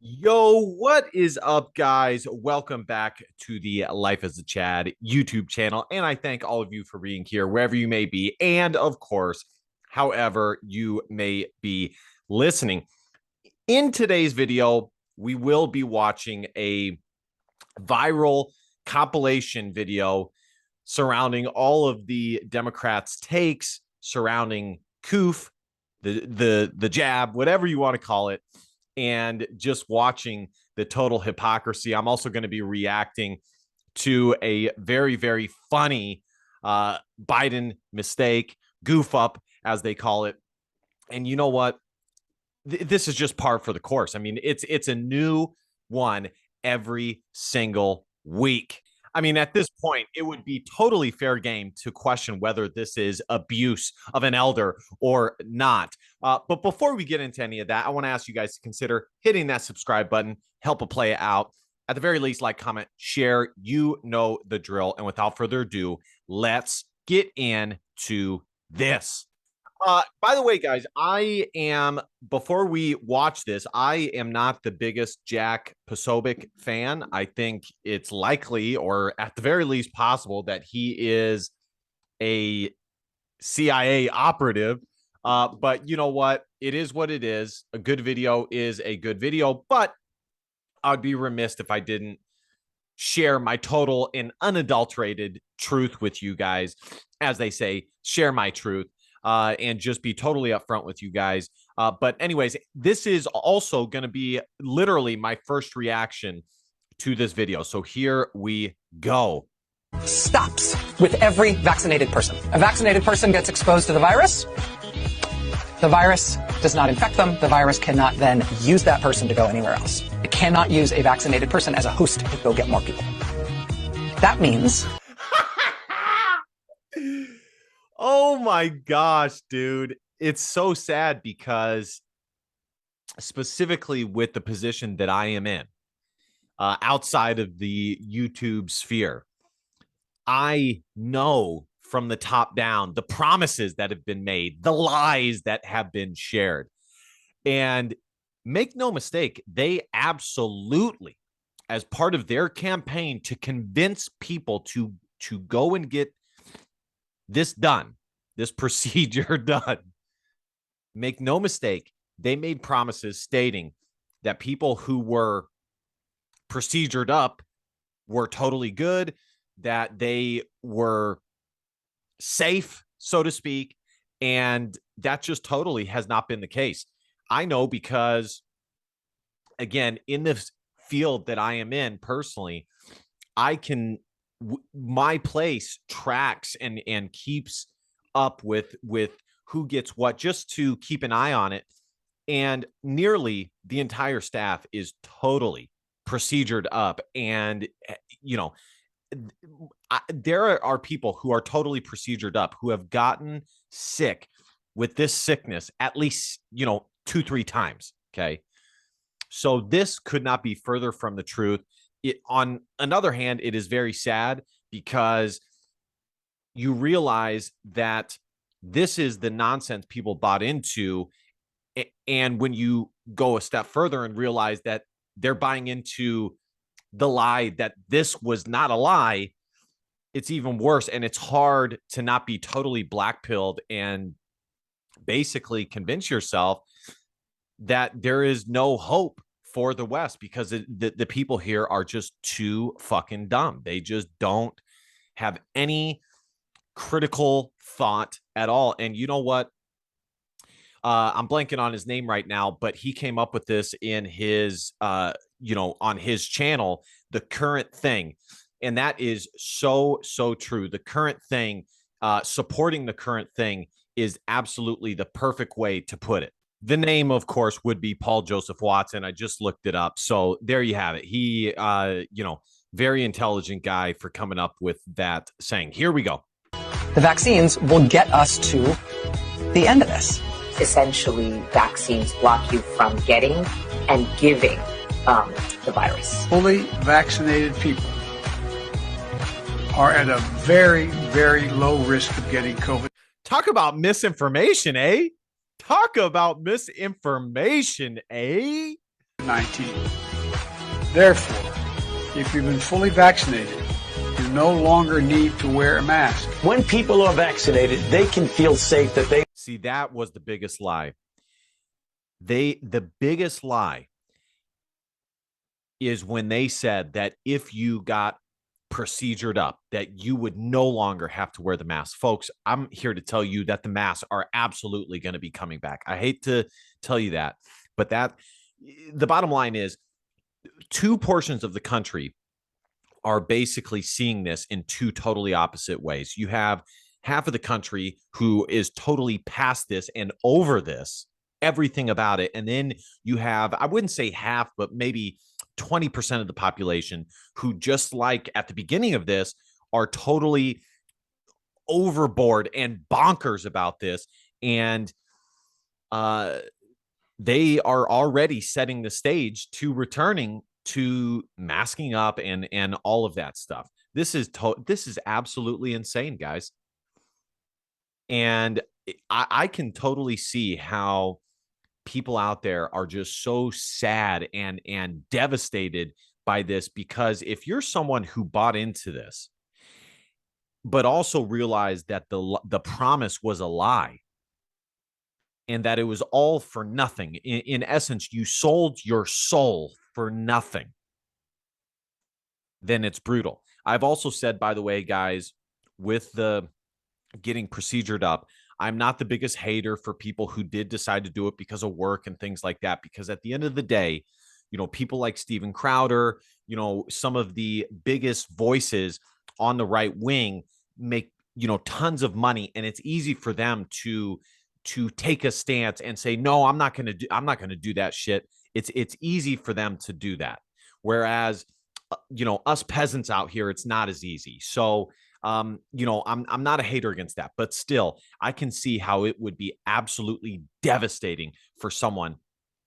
Yo, what is up, guys? Welcome back to the Life as a Chad YouTube channel. And I thank all of you for being here, wherever you may be. And of course, however you may be listening. In today's video, we will be watching a viral compilation video surrounding all of the Democrats' takes surrounding Koof, the jab, whatever you want to call it, and just watching the total hypocrisy. I'm also going to be reacting to a very, very funny Biden mistake, goof up, as they call it. And you know what? This is just par for the course. I mean, it's a new one every single week. I mean, at this point, it would be totally fair game to question whether this is abuse of an elder or not. But before we get into any of that, I want to ask you guys to consider hitting that subscribe button, help it play it out. At the very least, like, comment, share. You know the drill. And without further ado, let's get into this. By the way, guys, before we watch this, I am not the biggest Jack Posobiec fan. I think it's likely, or at the very least possible, that he is a CIA operative. But you know what? It is what it is. A good video is a good video, but I'd be remiss if I didn't share my total and unadulterated truth with you guys. As they say, share my truth. And just be totally upfront with you guys. But anyways, this is also going to be literally my first reaction to this video. So here we go. Stops with every vaccinated person. A vaccinated person gets exposed to the virus. The virus does not infect them. The virus cannot then use that person to go anywhere else. It cannot use a vaccinated person as a host to go get more people. That means... Oh my gosh, dude. It's so sad because specifically with the position that I am in, outside of the YouTube sphere, I know from the top down the promises that have been made, the lies that have been shared. And make no mistake, they absolutely, as part of their campaign to convince people to go and get this done, this procedure done. Make no mistake, they made promises stating that people who were procedured up were totally good, that they were safe, so to speak, and that just totally has not been the case. I know because, again, in this field that I am in personally, my place tracks and keeps up with who gets what, just to keep an eye on it. And nearly the entire staff is totally procedured up. And, you know, there are people who are totally procedured up who have gotten sick with this sickness at least, 2-3 times. Okay. So this could not be further from the truth. On another hand, it is very sad because you realize that this is the nonsense people bought into. And when you go a step further and realize that they're buying into the lie that this was not a lie, it's even worse. And it's hard to not be totally black-pilled and basically convince yourself that there is no hope for the West, because the people here are just too fucking dumb. They just don't have any critical thought at all. And you know what? I'm blanking on his name right now, but he came up with this in his, on his channel, The Current Thing. And that is so true. The current thing, supporting the current thing is absolutely the perfect way to put it. The name, of course, would be Paul Joseph Watson. I just looked it up. So there you have it. He, very intelligent guy for coming up with that saying. Here we go. The vaccines will get us to the end of this. Essentially, vaccines block you from getting and giving the virus. Fully vaccinated people are at a very, very low risk of getting COVID. Talk about misinformation, eh? Talk about misinformation, eh? COVID-19. Therefore, if you've been fully vaccinated, you no longer need to wear a mask. When people are vaccinated, they can feel safe that they... See, that was the biggest lie. The biggest lie is when they said that if you got procedured up, that you would no longer have to wear the mask. Folks, I'm here to tell you that the masks are absolutely going to be coming back. I hate to tell you that, but the bottom line is two portions of the country are basically seeing this in two totally opposite ways. You have half of the country who is totally past this and over this, everything about it. And then you have, I wouldn't say half, but maybe 20% of the population who, just like at the beginning of this, are totally overboard and bonkers about this. And they are already setting the stage to returning to masking up and all of that stuff. This is absolutely insane, guys. And I can totally see how people out there are just so sad and devastated by this, because if you're someone who bought into this, but also realized that the promise was a lie and that it was all for nothing, in essence, you sold your soul for nothing, then it's brutal. I've also said, by the way, guys, with the getting procedured up, I'm not the biggest hater for people who did decide to do it because of work and things like that, because at the end of the day, people like Steven Crowder, some of the biggest voices on the right wing make, tons of money, and it's easy for them to take a stance and say, no, I'm not going to do that shit. It's easy for them to do that. Whereas, us peasants out here, it's not as easy. So, I'm not a hater against that, but still, I can see how it would be absolutely devastating for someone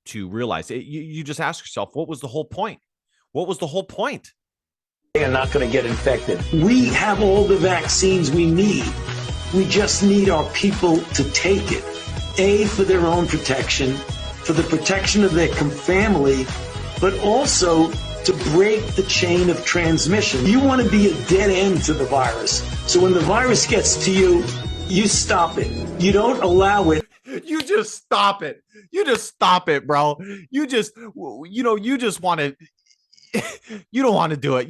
to realize it. You just ask yourself, what was the whole point? What was the whole point? They are not going to get infected. We have all the vaccines we need. We just need our people to take it. A, for their own protection, for the protection of their family, but also to break the chain of transmission. You want to be a dead end to the virus. So when the virus gets to you, you stop it. You don't allow it. You just stop it. You just stop it, bro. You just want to, you don't want to do it.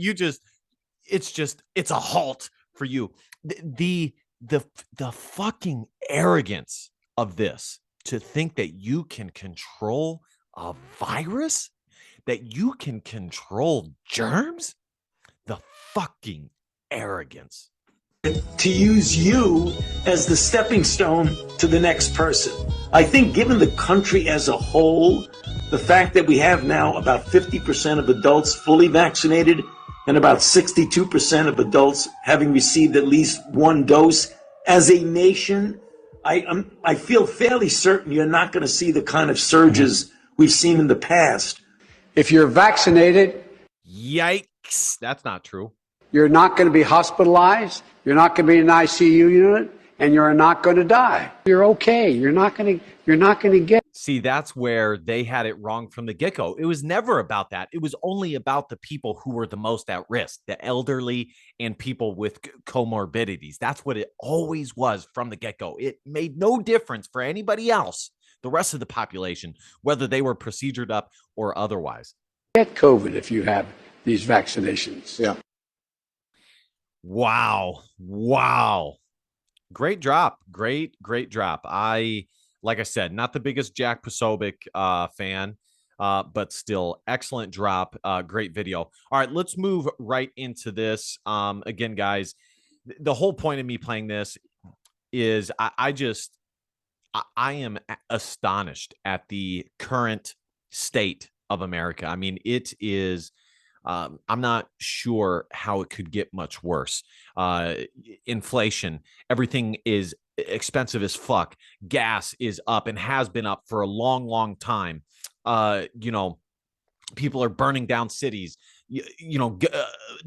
It's a halt for you. The fucking arrogance of this, to think that you can control a virus, that you can control germs, the fucking arrogance. To use you as the stepping stone to the next person. I think given the country as a whole, the fact that we have now about 50% of adults fully vaccinated and about 62% of adults having received at least one dose, as a nation, I feel fairly certain you're not going to see the kind of surges we've seen in the past. If you're vaccinated, Yikes. That's not true. you're not going to be hospitalized, you're not going to be in an ICU unit, and you're not going to die. You're okay. You're not going to get. See, that's where they had it wrong from the get-go. It was never about that. It was only about the people who were the most at risk, the elderly and people with comorbidities. That's what it always was from the get-go. It made no difference for anybody else, the rest of the population, whether they were procedured up or otherwise. Get COVID if you have these vaccinations. Yeah. Wow. Great drop. Great drop. Like I said, not the biggest Jack Posobiec fan, but still excellent drop. Great video. All right, let's move right into this. Again, guys, the whole point of me playing this is I am astonished at the current state of America. I mean, it is, I'm not sure how it could get much worse. Inflation, everything is expensive as fuck. Gas is up and has been up for a long time. People are burning down cities,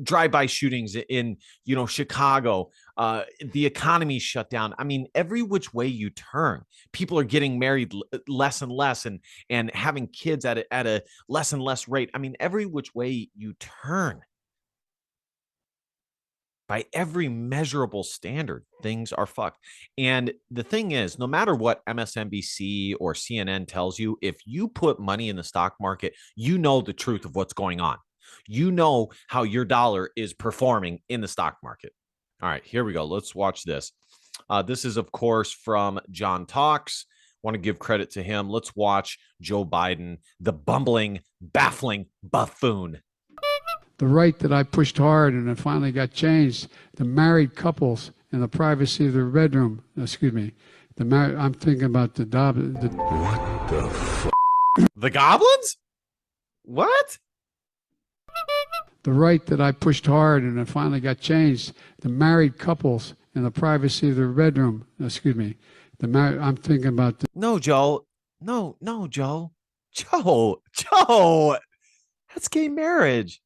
drive-by shootings in, Chicago. The economy shut down. I mean, every which way you turn, people are getting married less and less, and having kids at a less and less rate. I mean, every which way you turn, by every measurable standard, things are fucked. And the thing is, no matter what MSNBC or CNN tells you, if you put money in the stock market, you know the truth of what's going on. You know how your dollar is performing in the stock market. All right, here we go. Let's watch this. This is, of course, from John Talks. Want to give credit to him. Let's watch Joe Biden, the bumbling, baffling buffoon. The right that I pushed hard and it finally got changed, the married couples in the privacy of their bedroom, I'm thinking about the What the fuck? The goblins? What? The right that I pushed hard and it finally got changed, the married couples in the privacy of their bedroom, I'm thinking about No, Joe. No, Joe. Joe. That's gay marriage.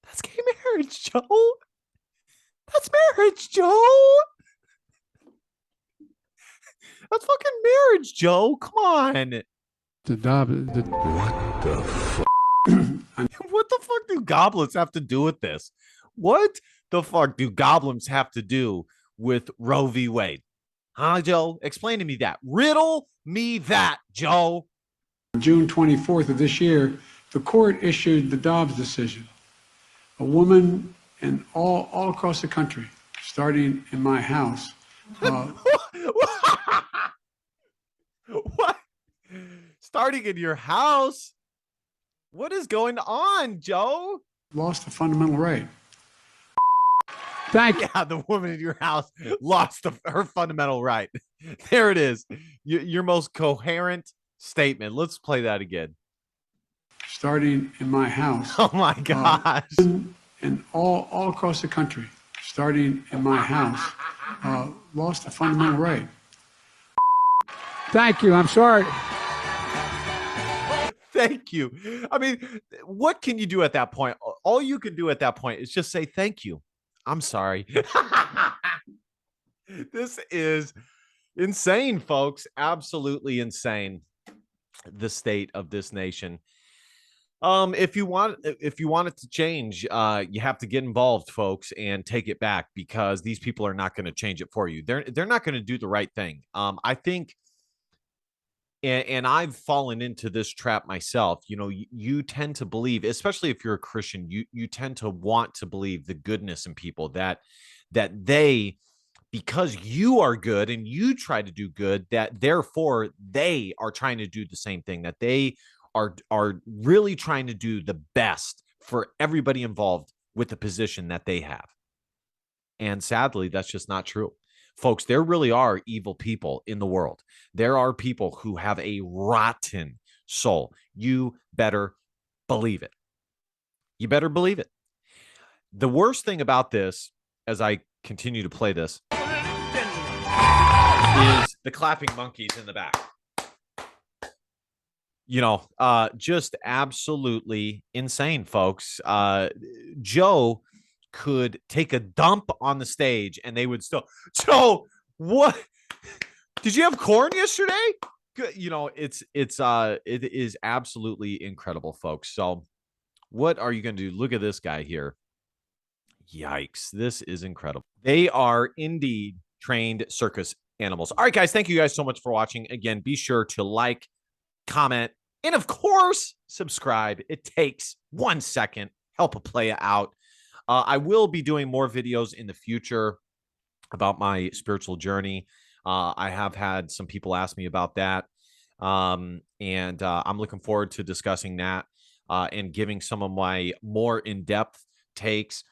That's gay marriage, Joe. That's marriage, Joe. That's fucking marriage, Joe. Come on. What the fuck? What the fuck do goblins have to do with this? What the fuck do goblins have to do with Roe v. Wade? Huh, Joe? Explain to me that. Riddle me that, Joe. On June 24th of this year, the court issued the Dobbs decision. A woman and all across the country, starting in my house. What? Starting in your house? What is going on, Joe? Lost a fundamental right. Thank you. Yeah, the woman in your house lost her fundamental right. There it is. Your most coherent statement. Let's play that again. Starting in my house. Oh my gosh. And all across the country, starting in my house, lost a fundamental right. Thank you. I'm sorry. Thank you. I mean, what can you do at that point? All you can do at that point is just say thank you. I'm sorry. This is insane, folks. Absolutely insane. The state of this nation. If you want it to change, you have to get involved, folks, and take it back, because these people are not going to change it for you. They're not going to do the right thing. I think, and I've fallen into this trap myself. You tend to believe, especially if you're a Christian, you tend to want to believe the goodness in people, that they, because you are good and you try to do good, that therefore they are trying to do the same thing, that they are really trying to do the best for everybody involved with the position that they have. And sadly, that's just not true. Folks, there really are evil people in the world. There are people who have a rotten soul. You better believe it. You better believe it. The worst thing about this, as I continue to play this, is the clapping monkeys in the back. Just absolutely insane, folks. Joe could take a dump on the stage and they would still, Joe, what? Did you have corn yesterday? It is absolutely incredible, folks. So what are you going to do? Look at this guy here. Yikes. This is incredible. They are indeed trained circus animals. All right, guys. Thank you guys so much for watching. Again, be sure to like, comment, and of course, subscribe. It takes 1 second. Help a play out. I will be doing more videos in the future about my spiritual journey. I have had some people ask me about that. And I'm looking forward to discussing that and giving some of my more in-depth takes.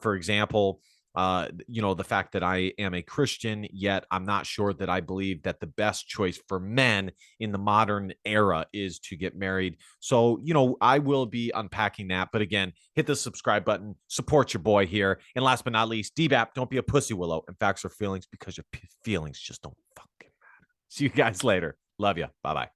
For example, the fact that I am a Christian, yet I'm not sure that I believe that the best choice for men in the modern era is to get married. So, I will be unpacking that. But again, hit the subscribe button, support your boy here. And last but not least, DBAP, don't be a pussy willow. And facts are feelings, because your feelings just don't fucking matter. See you guys later. Love you. Bye-bye.